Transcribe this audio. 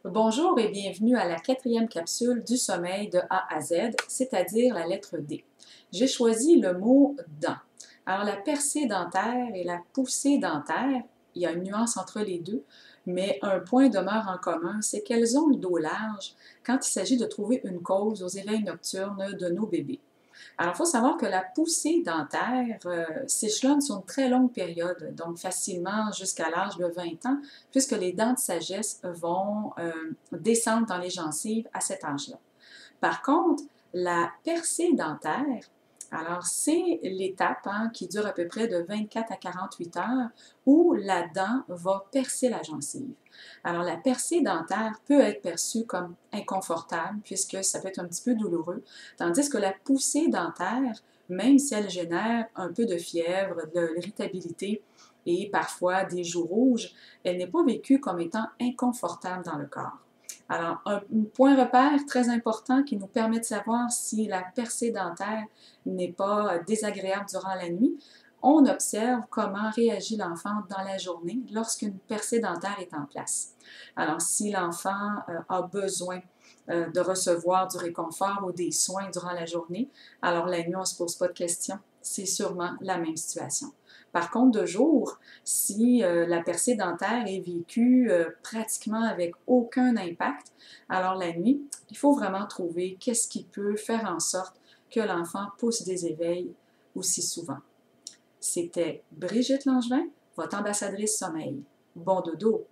Bonjour et bienvenue à la quatrième capsule du sommeil de A à Z, c'est-à-dire la lettre D. J'ai choisi le mot dent. Alors la percée dentaire et la poussée dentaire, il y a une nuance entre les deux, mais un point demeure en commun, c'est qu'elles ont le dos large quand il s'agit de trouver une cause aux éveils nocturnes de nos bébés. Alors, il faut savoir que la poussée dentaire s'échelonne sur une très longue période, donc facilement jusqu'à l'âge de 20 ans, puisque les dents de sagesse vont descendre dans les gencives à cet âge-là. Par contre, la percée dentaire, alors c'est l'étape qui dure à peu près de 24 à 48 heures où la dent va percer la gencive. Alors la percée dentaire peut être perçue comme inconfortable puisque ça peut être un petit peu douloureux, tandis que la poussée dentaire, même si elle génère un peu de fièvre, de l'irritabilité et parfois des joues rouges, elle n'est pas vécue comme étant inconfortable dans le corps. Alors, un point repère très important qui nous permet de savoir si la percée dentaire n'est pas désagréable durant la nuit, on observe comment réagit l'enfant dans la journée lorsqu'une percée dentaire est en place. Alors, si l'enfant a besoin de recevoir du réconfort ou des soins durant la journée, alors la nuit, on ne se pose pas de questions. C'est sûrement la même situation. Par contre, de jour, si la percée dentaire est vécue pratiquement avec aucun impact, alors la nuit, il faut vraiment trouver qu'est-ce qui peut faire en sorte que l'enfant pousse des éveils aussi souvent. C'était Brigitte Langevin, votre ambassadrice sommeil. Bon dodo!